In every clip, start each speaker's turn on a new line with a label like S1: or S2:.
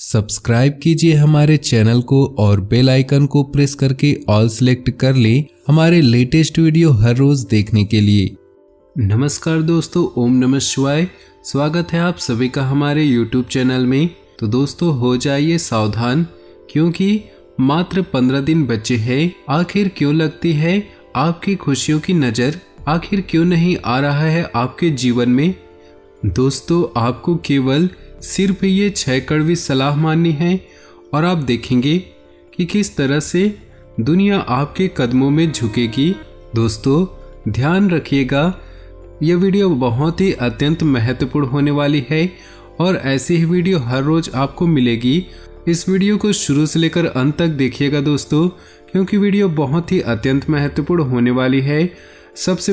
S1: Subscribe कीजिए हमारे channel को और बेल आइकन को प्रेस करके ऑल सेलेक्ट कर लें हमारे लेटेस्ट वीडियो हर रोज देखने के लिए। नमस्कार दोस्तों, ओम नमः शिवाय। स्वागत है आप सभी का हमारे यूट्यूब चैनल में। तो दोस्तों हो जाइए सावधान, क्योंकि मात्र 15 दिन बचे हैं। आखिर क्यों लगती है आपकी खुशियों की नज़र? आखिर क्यों नहीं आ रहा है आपके जीवन में? दोस्तों आपको केवल सिर्फ ये 6 कड़वी सलाह माननी है और आप देखेंगे कि किस तरह से दुनिया आपके कदमों में झुकेगी। दोस्तों ध्यान रखिएगा, यह वीडियो बहुत ही अत्यंत महत्वपूर्ण होने वाली है और ऐसी ही वीडियो हर रोज आपको मिलेगी। इस वीडियो को शुरू से लेकर अंत तक देखिएगा दोस्तों, क्योंकि वीडियो बहुत ही अत्यंत महत्वपूर्ण होने वाली है। सबसे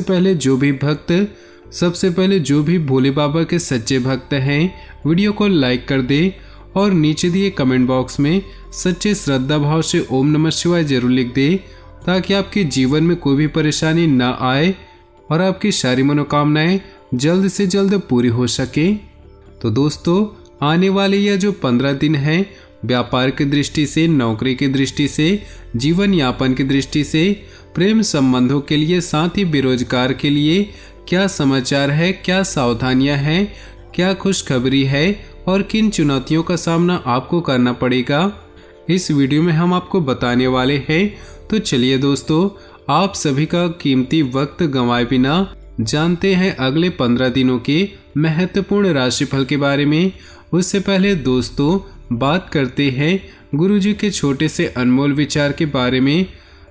S1: पहले जो भी भोले बाबा के सच्चे भक्त हैं, वीडियो को लाइक कर दे और नीचे दिए कमेंट बॉक्स में सच्चे श्रद्धा भाव से ओम नमः शिवाय जरूर लिख दे, ताकि आपके जीवन में कोई भी परेशानी ना आए और आपकी सारी मनोकामनाएं जल्द से जल्द पूरी हो सके। तो दोस्तों आने वाले यह जो 15 दिन है, व्यापार की दृष्टि से, नौकरी की दृष्टि से, जीवन यापन की दृष्टि से, प्रेम संबंधों के लिए, साथ ही बेरोजगार के लिए क्या समाचार है, क्या सावधानियां हैं, क्या खुशखबरी है और किन चुनौतियों का सामना आपको करना पड़ेगा, इस वीडियो में हम आपको बताने वाले हैं। तो चलिए दोस्तों, आप सभी का कीमती वक्त गंवाए बिना जानते हैं अगले 15 दिनों के महत्वपूर्ण राशिफल के बारे में। उससे पहले दोस्तों बात करते हैं गुरुजी के छोटे से अनमोल विचार के बारे में।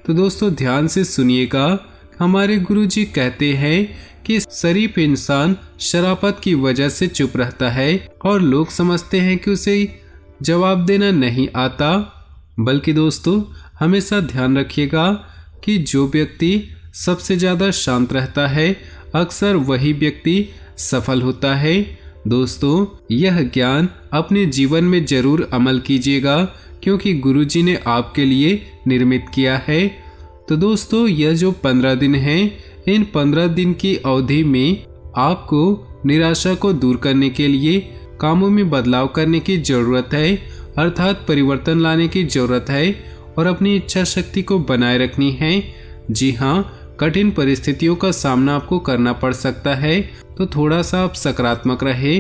S1: तो दोस्तों ध्यान से सुनिएगा। हमारे गुरुजी कहते हैं कि शरीफ इंसान शराफत की वजह से चुप रहता है और लोग समझते हैं कि उसे जवाब देना नहीं आता। बल्कि दोस्तों हमेशा ध्यान रखिएगा कि जो व्यक्ति सबसे ज़्यादा शांत रहता है, अक्सर वही व्यक्ति सफल होता है। दोस्तों यह ज्ञान अपने जीवन में जरूर अमल कीजिएगा, क्योंकि गुरुजी ने आपके लिए निर्मित किया है। तो दोस्तों यह जो 15 दिन हैं, इन 15 दिन की अवधि में आपको निराशा को दूर करने के लिए कामों में बदलाव करने की ज़रूरत है, अर्थात परिवर्तन लाने की ज़रूरत है और अपनी इच्छा शक्ति को बनाए रखनी है। जी हाँ, कठिन परिस्थितियों का सामना आपको करना पड़ सकता है, तो थोड़ा सा आप सकारात्मक रहे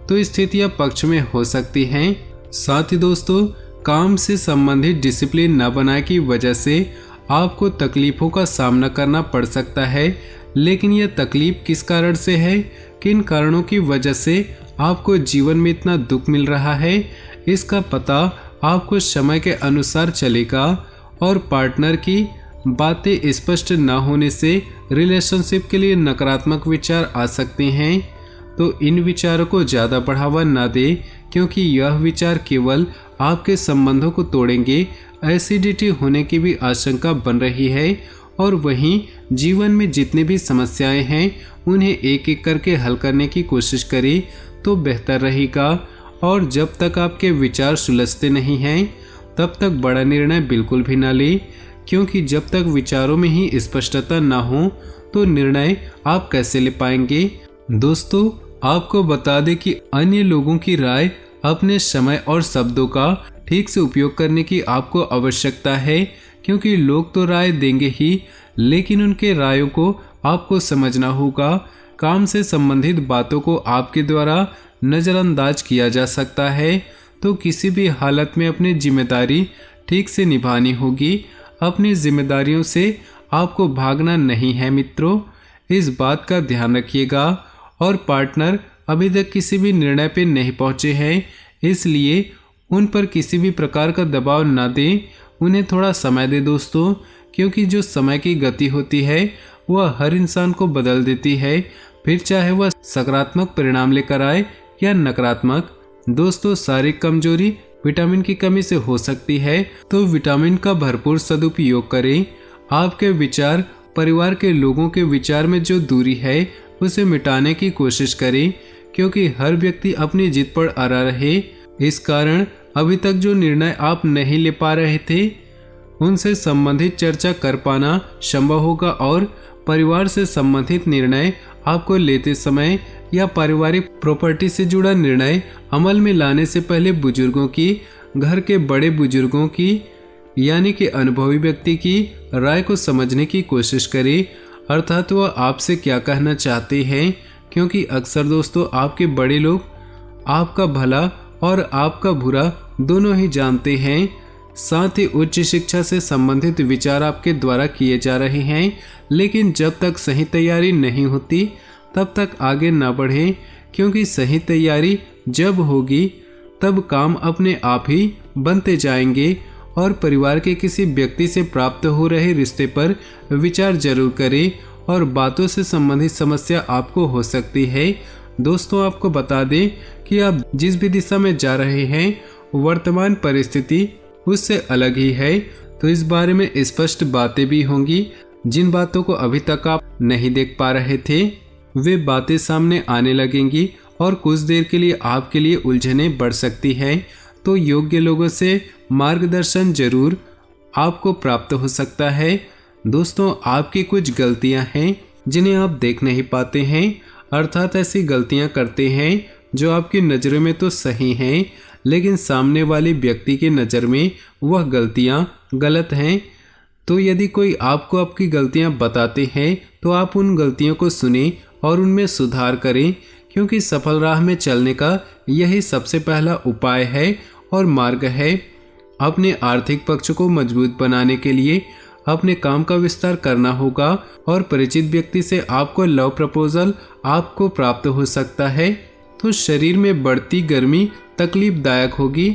S1: तो स्थितियाँ पक्ष में हो सकती हैं। साथ ही दोस्तों काम से संबंधित डिसिप्लिन न बनाए की वजह से आपको तकलीफों का सामना करना पड़ सकता है। लेकिन यह तकलीफ किस कारण से है, किन कारणों की वजह से आपको जीवन में इतना दुख मिल रहा है, इसका पता आपको समय के अनुसार चलेगा। और पार्टनर की बातें स्पष्ट न होने से रिलेशनशिप के लिए नकारात्मक विचार आ सकते हैं। तो इन विचारों को ज़्यादा बढ़ावा न दें, क्योंकि यह विचार केवल आपके संबंधों को तोड़ेंगे। एसिडिटी होने की भी आशंका बन रही है और वहीं जीवन में जितनी भी समस्याएं हैं उन्हें एक एक करके हल करने की कोशिश करें तो बेहतर रहेगा। और जब तक आपके विचार सुलझते नहीं हैं तब तक बड़ा निर्णय बिल्कुल भी ना लें, क्योंकि जब तक विचारों में ही स्पष्टता ना हो तो निर्णय आप कैसे ले पाएंगे। दोस्तों आपको बता दें कि अन्य लोगों की राय, अपने समय और शब्दों का ठीक से उपयोग करने की आपको आवश्यकता है, क्योंकि लोग तो राय देंगे ही, लेकिन उनके रायों को आपको समझना होगा। काम से संबंधित बातों को आपके द्वारा नज़रअंदाज किया जा सकता है, तो किसी भी हालत में अपनी जिम्मेदारी ठीक से निभानी होगी। अपनी जिम्मेदारियों से आपको भागना नहीं है मित्रों, इस बात का ध्यान रखिएगा। और पार्टनर अभी तक किसी भी निर्णय पर नहीं पहुँचे हैं, इसलिए उन पर किसी भी प्रकार का दबाव ना दें, उन्हें थोड़ा समय दे दोस्तों, क्योंकि जो समय की गति होती है वह हर इंसान को बदल देती है, फिर चाहे वह सकारात्मक परिणाम लेकर आए या नकारात्मक। दोस्तों शारीरिक कमजोरी विटामिन की कमी से हो सकती है, तो विटामिन का भरपूर सदुपयोग करें। आपके विचार, परिवार के लोगों के विचार में जो दूरी है उसे मिटाने की कोशिश करें, क्योंकि हर व्यक्ति अपनी जिद पर अड़ा रहे। इस कारण अभी तक जो निर्णय आप नहीं ले पा रहे थे उनसे संबंधित चर्चा कर पाना संभव होगा और परिवार से संबंधित निर्णय आपको लेते समय या पारिवारिक प्रॉपर्टी से जुड़ा निर्णय अमल में लाने से पहले बुजुर्गों की, घर के बड़े बुजुर्गों की यानी कि अनुभवी व्यक्ति की राय को समझने की कोशिश करें, अर्थात वह आपसे क्या कहना चाहते हैं, क्योंकि अक्सर दोस्तों आपके बड़े लोग आपका भला और आपका बुरा दोनों ही जानते हैं। साथ ही उच्च शिक्षा से संबंधित विचार आपके द्वारा किए जा रहे हैं, लेकिन जब तक सही तैयारी नहीं होती तब तक आगे न बढ़े, क्योंकि सही तैयारी जब होगी तब काम अपने आप ही बनते जाएंगे। और परिवार के किसी व्यक्ति से प्राप्त हो रहे रिश्ते पर विचार जरूर करें, और बातों से संबंधित समस्या आपको हो सकती है। दोस्तों आपको बता दें कि आप जिस भी दिशा में जा रहे हैं वर्तमान परिस्थिति उससे अलग ही है, तो इस बारे में स्पष्ट बातें भी होंगी। जिन बातों को अभी तक आप नहीं देख पा रहे थे वे बातें सामने आने लगेंगी, और कुछ देर के लिए आपके लिए उलझनें बढ़ सकती है। तो योग्य लोगों से मार्गदर्शन जरूर आपको प्राप्त हो सकता है। दोस्तों आपकी कुछ गलतियां हैं जिन्हें आप देख नहीं पाते हैं, अर्थात ऐसी गलतियां करते हैं जो आपकी नज़रों में तो सही हैं, लेकिन सामने वाले व्यक्ति की नज़र में वह गलतियां गलत हैं। तो यदि कोई आपको आपकी गलतियां बताते हैं तो आप उन गलतियों को सुनें और उनमें सुधार करें, क्योंकि सफल राह में चलने का यही सबसे पहला उपाय है और मार्ग है। अपने आर्थिक पक्ष को मजबूत बनाने के लिए अपने काम का विस्तार करना होगा, और परिचित व्यक्ति से आपको लव प्रपोजल आपको प्राप्त हो सकता है। तो शरीर में बढ़ती गर्मी तकलीफदायक होगी।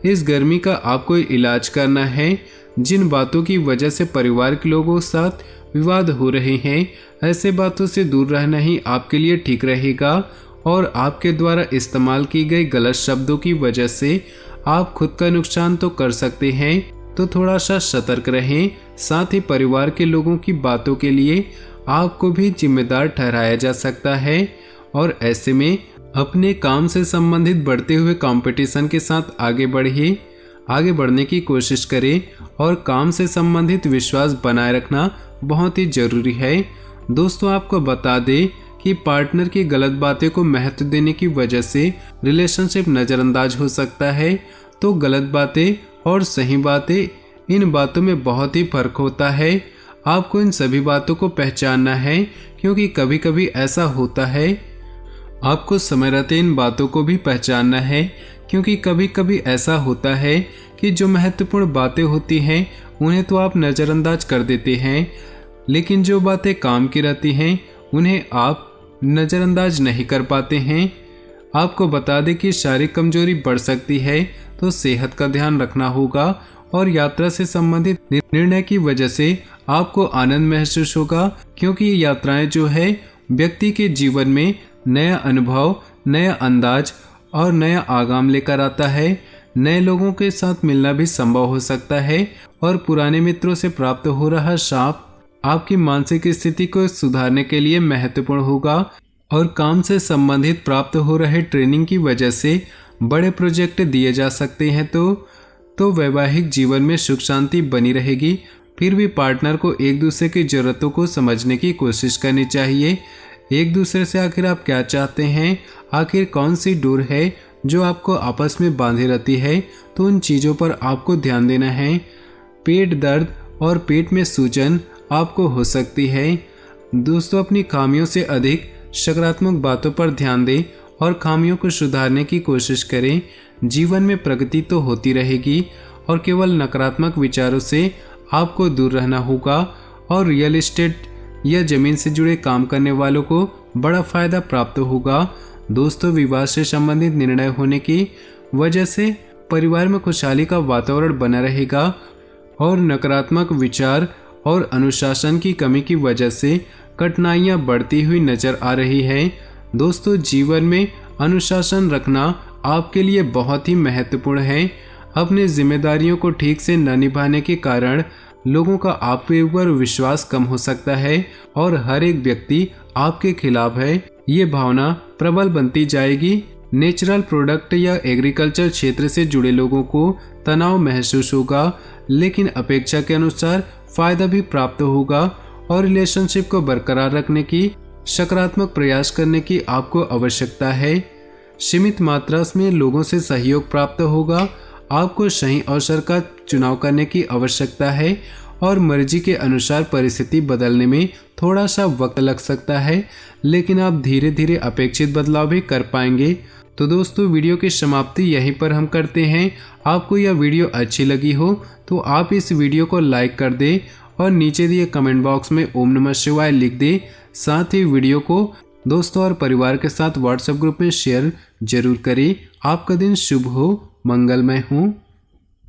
S1: इस गर्मी का आपको इलाज करना है। जिन बातों की वजह से परिवार के लोगों के साथ विवाद हो रहे हैं, ऐसे बातों से दूर रहना ही आपके लिए ठीक रहेगा, और आपके द्वारा इस्तेमाल की गई गलत शब्दों की वजह से आप खुद का नुकसान तो कर सकते हैं, तो थोड़ा सा सतर्क रहें। साथ ही परिवार के लोगों की बातों के लिए आपको भी जिम्मेदार ठहराया जा सकता है, और ऐसे में अपने काम से संबंधित बढ़ते हुए कंपटीशन के साथ आगे बढ़ने की कोशिश करें, और काम से संबंधित विश्वास बनाए रखना बहुत ही जरूरी है। दोस्तों आपको बता दें कि पार्टनर की गलत बातें को महत्व देने की वजह से रिलेशनशिप नज़रअंदाज हो सकता है। तो गलत बातें और सही बातें, इन बातों में बहुत ही फर्क होता है। आपको इन सभी बातों को पहचानना है, क्योंकि कभी कभी ऐसा होता है। आपको समय रहते इन बातों को भी पहचानना है, क्योंकि कभी कभी ऐसा होता है कि जो महत्वपूर्ण बातें होती हैं उन्हें तो आप नज़रअंदाज कर देते हैं, लेकिन जो बातें काम की रहती हैं उन्हें आप नज़रअंदाज नहीं कर पाते हैं। आपको बता दें कि शारीरिक कमजोरी बढ़ सकती है, तो सेहत का ध्यान रखना होगा, और यात्रा से संबंधित निर्णय की वजह से आपको आनंद महसूस होगा, क्योंकि ये यात्राएं जो है व्यक्ति के जीवन में नया अनुभव, नया अंदाज और नया आगाम लेकर आता है। नए लोगों के साथ मिलना भी संभव हो सकता है, और पुराने मित्रों से प्राप्त हो रहा शाप आपकी मानसिक स्थिति को सुधारने के लिए महत्वपूर्ण होगा, और काम से संबंधित प्राप्त हो रहे ट्रेनिंग की वजह से बड़े प्रोजेक्ट दिए जा सकते हैं। तो वैवाहिक जीवन में सुख शांति बनी रहेगी। फिर भी पार्टनर को एक दूसरे की ज़रूरतों को समझने की कोशिश करनी चाहिए। एक दूसरे से आखिर आप क्या चाहते हैं, आखिर कौन सी डोर है जो आपको आपस में बांधे रहती है, तो उन चीज़ों पर आपको ध्यान देना है। पेट दर्द और पेट में सूजन आपको हो सकती है। दोस्तों अपनी खामियों से अधिक सकारात्मक बातों पर ध्यान दें और खामियों को सुधारने की कोशिश करें। जीवन में प्रगति तो होती रहेगी, और केवल नकारात्मक विचारों से आपको दूर रहना होगा, और रियल एस्टेट या जमीन से जुड़े काम करने वालों को बड़ा फायदा प्राप्त होगा। दोस्तों विवाह से संबंधित निर्णय होने की वजह से परिवार में खुशहाली का वातावरण बना रहेगा, और नकारात्मक विचार और अनुशासन की कमी की वजह से कठिनाइयां बढ़ती हुई नजर आ रही है। दोस्तों जीवन में अनुशासन रखना आपके लिए बहुत ही महत्वपूर्ण है। अपनी जिम्मेदारियों को ठीक से न निभाने के कारण लोगों का आपके ऊपर विश्वास कम हो सकता है, और हर एक व्यक्ति आपके खिलाफ है, ये भावना प्रबल बनती जाएगी। नेचुरल प्रोडक्ट या एग्रीकल्चर क्षेत्र से जुड़े लोगों को तनाव महसूस होगा, लेकिन अपेक्षा के अनुसार फायदा भी प्राप्त होगा, और रिलेशनशिप को बरकरार रखने की सकारात्मक प्रयास करने की आपको आवश्यकता है। सीमित मात्रा में लोगों से सहयोग प्राप्त होगा। आपको सही अवसर का चुनाव करने की आवश्यकता है और मर्जी के अनुसार परिस्थिति बदलने में थोड़ा सा वक्त लग सकता है, लेकिन आप धीरे धीरे अपेक्षित बदलाव भी कर पाएंगे। तो दोस्तों, वीडियो की समाप्ति यहीं पर हम करते हैं। आपको यह वीडियो अच्छी लगी हो तो आप इस वीडियो को लाइक कर दें और नीचे दिए कमेंट बॉक्स में ओम नमः शिवाय लिख दें। साथ ही वीडियो को दोस्तों और परिवार के साथ व्हाट्सएप ग्रुप में शेयर जरूर करें। आपका दिन शुभ हो, मंगलमय हो।